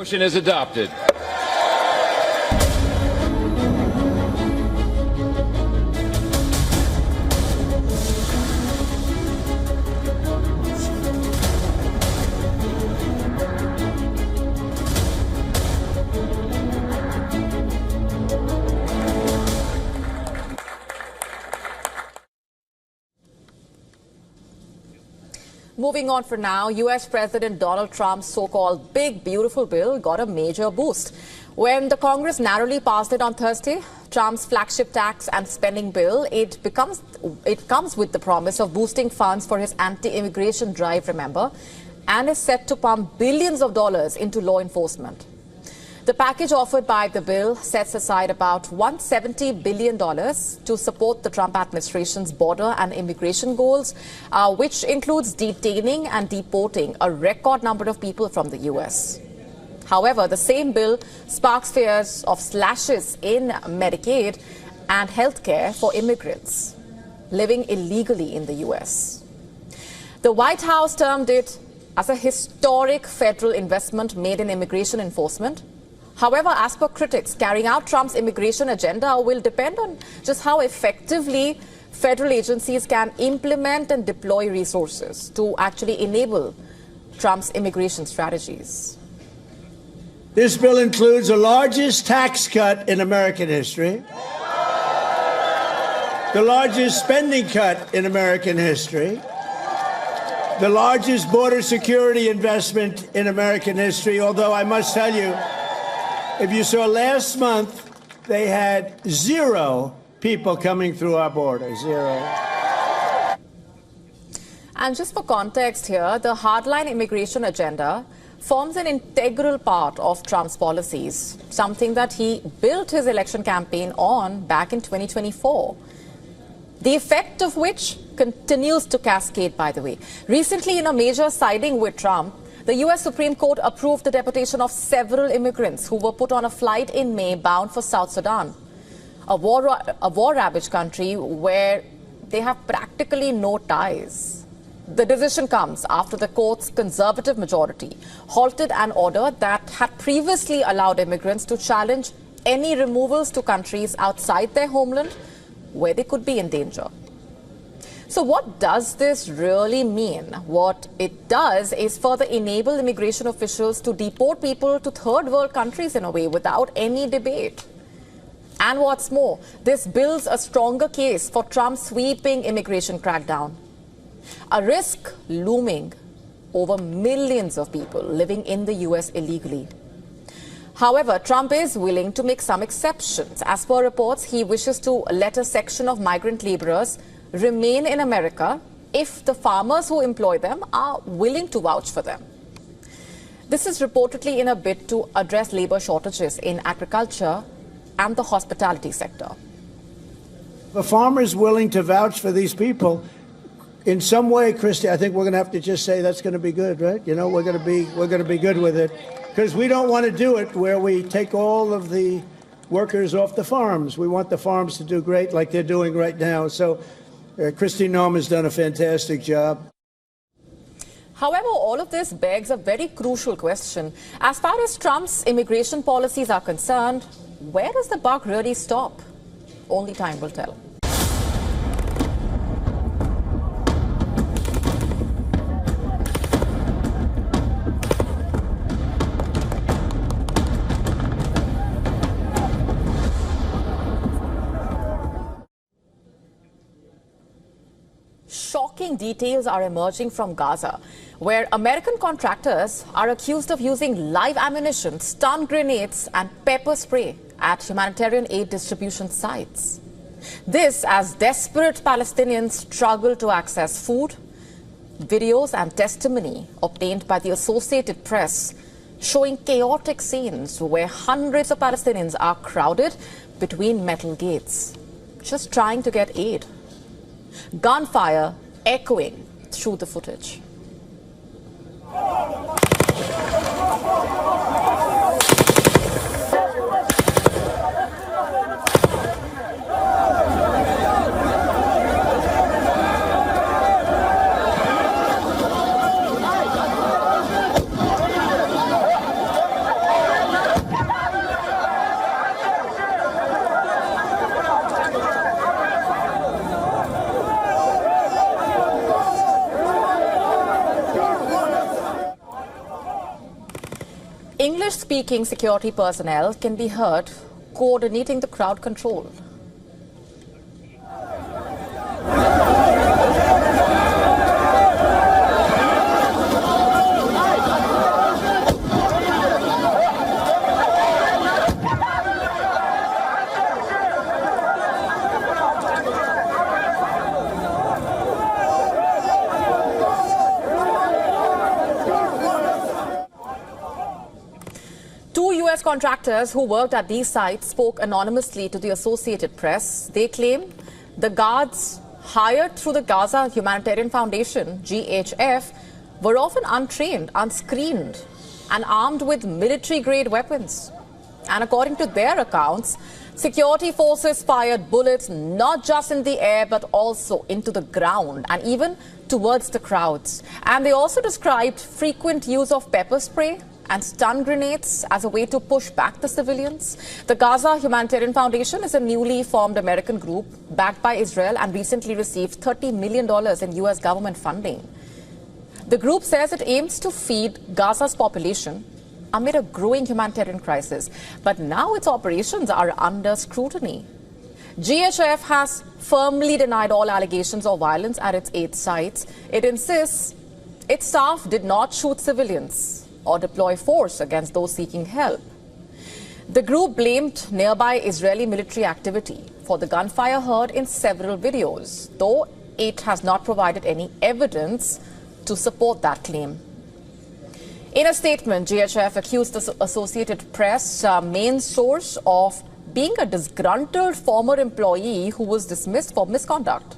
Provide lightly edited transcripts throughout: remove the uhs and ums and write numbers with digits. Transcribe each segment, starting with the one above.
Motion is adopted. Moving on for now, U.S. President Donald Trump's so-called Big Beautiful Bill got a major boost. When the Congress narrowly passed it on Thursday, Trump's flagship tax and spending bill, it comes with the promise of boosting funds for his anti-immigration drive, remember, and is set to pump billions of dollars into law enforcement. The package offered by the bill sets aside about $170 billion to support the Trump administration's border and immigration goals, which includes detaining and deporting a record number of people from the U.S. However, the same bill sparks fears of slashes in Medicaid and health care for immigrants living illegally in the U.S. The White House termed it as a historic federal investment made in immigration enforcement. However, as per critics, carrying out Trump's immigration agenda will depend on just how effectively federal agencies can implement and deploy resources to actually enable Trump's immigration strategies. This bill includes the largest tax cut in American history, the largest spending cut in American history, the largest border security investment in American history, although I must tell you, if you saw last month, they had 0 people coming through our border, 0. And just for context here, the hardline immigration agenda forms an integral part of Trump's policies, something that he built his election campaign on back in 2024. The effect of which continues to cascade, by the way. Recently, in a major siding with Trump, the U.S. Supreme Court approved the deportation of several immigrants who were put on a flight in May bound for South Sudan, a war-ravaged country where they have practically no ties. The decision comes after the court's conservative majority halted an order that had previously allowed immigrants to challenge any removals to countries outside their homeland where they could be in danger. So what does this really mean? What it does is further enable immigration officials to deport people to third world countries in a way without any debate. And what's more, this builds a stronger case for Trump's sweeping immigration crackdown. A risk looming over millions of people living in the U.S. illegally. However, Trump is willing to make some exceptions. As per reports, he wishes to let a section of migrant laborers remain in America if the farmers who employ them are willing to vouch for them. This is reportedly in a bid to address labor shortages in agriculture and the hospitality sector. The farmers willing to vouch for these people, in some way, Christy, I think we're going to have to just say that's going to be good, right? You know, we're going to be good with it, because we don't want to do it where we take all of the workers off the farms. We want the farms to do great like they're doing right now. So Kristi Noem has done a fantastic job. However, all of this begs a very crucial question. As far as Trump's immigration policies are concerned, where does the buck really stop? Only time will tell. Shocking details are emerging from Gaza, where American contractors are accused of using live ammunition, stun grenades and pepper spray at humanitarian aid distribution sites. This as desperate Palestinians struggle to access food. Videos and testimony obtained by the Associated Press showing chaotic scenes where hundreds of Palestinians are crowded between metal gates, just trying to get aid. Gunfire echoing through the footage. English-speaking security personnel can be heard coordinating the crowd control. Two U.S. contractors who worked at these sites spoke anonymously to the Associated Press. They claim the guards hired through the Gaza Humanitarian Foundation, GHF, were often untrained, unscreened, and armed with military-grade weapons. And according to their accounts, security forces fired bullets not just in the air but also into the ground and even towards the crowds. And they also described frequent use of pepper spray and stun grenades as a way to push back the civilians. The Gaza Humanitarian Foundation is a newly formed American group backed by Israel and recently received $30 million in U.S. government funding. The group says it aims to feed Gaza's population amid a growing humanitarian crisis, but now its operations are under scrutiny. GHF has firmly denied all allegations of violence at its 8 sites. It insists its staff did not shoot civilians or deploy force against those seeking help. The group blamed nearby Israeli military activity for the gunfire heard in several videos, though it has not provided any evidence to support that claim. In a statement, GHF accused the Associated Press main source of being a disgruntled former employee who was dismissed for misconduct.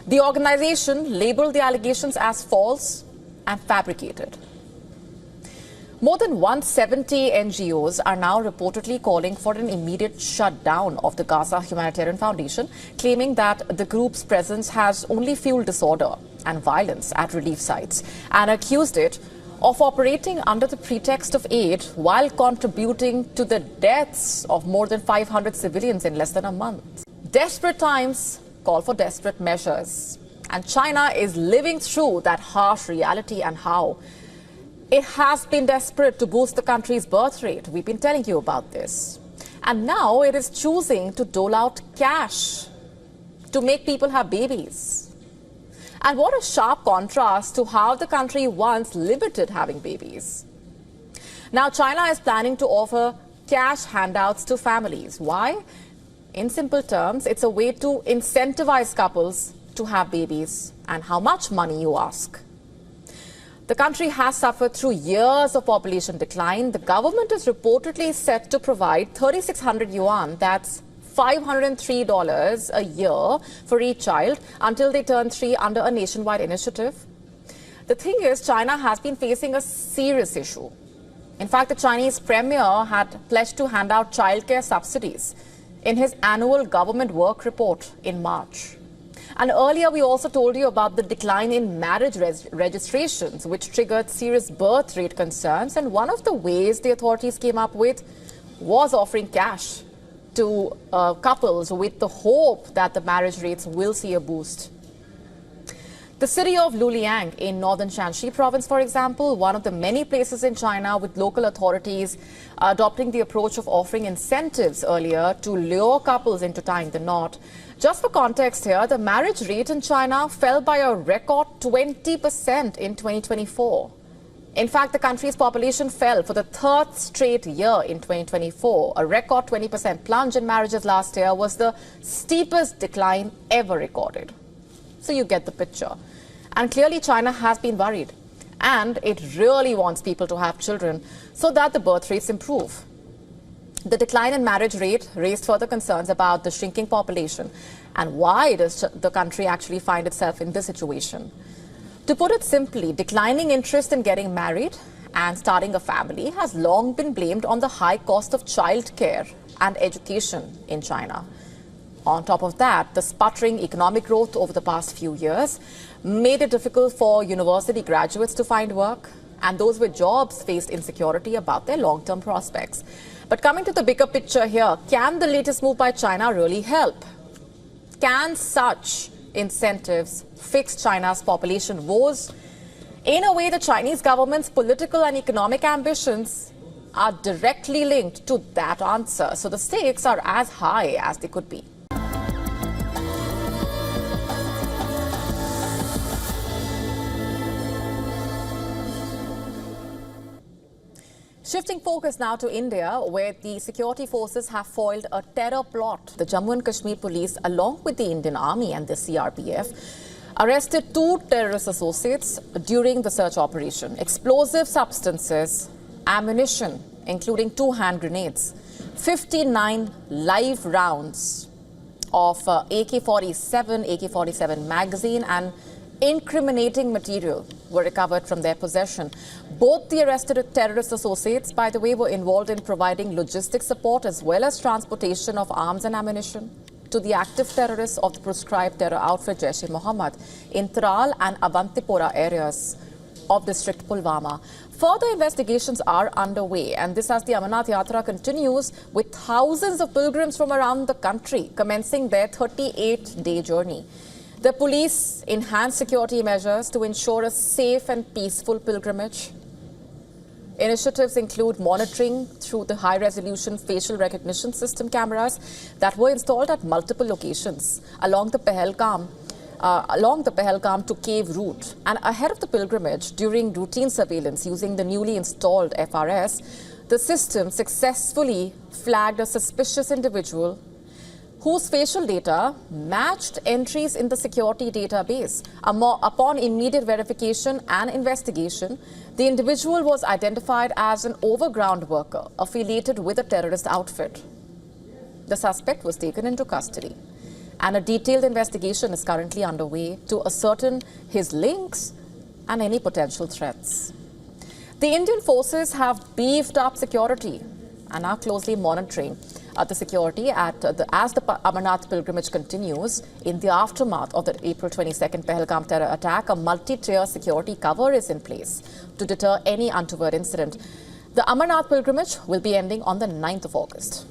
The organization labeled the allegations as false and fabricated. More than 170 NGOs are now reportedly calling for an immediate shutdown of the Gaza Humanitarian Foundation, claiming that the group's presence has only fueled disorder and violence at relief sites, and accused it of operating under the pretext of aid while contributing to the deaths of more than 500 civilians in less than a month. Desperate times call for desperate measures, and China is living through that harsh reality and how it has been desperate to boost the country's birth rate. We've been telling you about this. And now it is choosing to dole out cash to make people have babies. And what a sharp contrast to how the country once limited having babies. Now China is planning to offer cash handouts to families. Why? In simple terms, it's a way to incentivize couples to have babies. And how much money, you ask? The country has suffered through years of population decline. The government is reportedly set to provide 3,600 yuan, that's $503 a year for each child until they turn 3 under a nationwide initiative. The thing is, China has been facing a serious issue. In fact, the Chinese premier had pledged to hand out childcare subsidies in his annual government work report in March. And earlier, we also told you about the decline in marriage registrations, which triggered serious birth rate concerns. And one of the ways the authorities came up with was offering cash to couples with the hope that the marriage rates will see a boost. The city of Luliang in northern Shanxi province, for example, one of the many places in China with local authorities adopting the approach of offering incentives earlier to lure couples into tying the knot. Just for context here, the marriage rate in China fell by a record 20% in 2024. In fact, the country's population fell for the 3rd straight year in 2024. A record 20% plunge in marriages last year was the steepest decline ever recorded. So you get the picture. And clearly China has been worried. And it really wants people to have children so that the birth rates improve. The decline in marriage rate raised further concerns about the shrinking population. And why does the country actually find itself in this situation? To put it simply, declining interest in getting married and starting a family has long been blamed on the high cost of childcare and education in China. On top of that, the sputtering economic growth over the past few years made it difficult for university graduates to find work, and those with jobs faced insecurity about their long-term prospects. But coming to the bigger picture here, can the latest move by China really help? Can such incentives fix China's population woes? In a way, the Chinese government's political and economic ambitions are directly linked to that answer. So the stakes are as high as they could be. Shifting focus now to India, where the security forces have foiled a terror plot. The Jammu and Kashmir police, along with the Indian Army and the CRPF, arrested 2 terrorist associates during the search operation. Explosive substances, ammunition, including 2 hand grenades, 59 live rounds of AK-47, AK-47 magazine and incriminating material were recovered from their possession. Both the arrested terrorist associates, by the way, were involved in providing logistics support as well as transportation of arms and ammunition to the active terrorists of the proscribed terror outfit Jaish-e-Mohammed in Tral and Avantipora areas of district Pulwama. Further investigations are underway, and this as the Amarnath Yatra continues with thousands of pilgrims from around the country commencing their 38-day journey. The police enhanced security measures to ensure a safe and peaceful pilgrimage. Initiatives include monitoring through the high-resolution facial recognition system cameras that were installed at multiple locations along the Pahalgam to Kyiv route. And ahead of the pilgrimage, during routine surveillance using the newly installed FRS, the system successfully flagged a suspicious individual whose facial data matched entries in the security database. Upon immediate verification and investigation, the individual was identified as an overground worker affiliated with a terrorist outfit. The suspect was taken into custody, and a detailed investigation is currently underway to ascertain his links and any potential threats. The Indian forces have beefed up security and are closely monitoring the security as the Amarnath pilgrimage continues. In the aftermath of the April 22nd Pahalgam terror attack, a multi-tier security cover is in place to deter any untoward incident. The Amarnath pilgrimage will be ending on the 9th of August.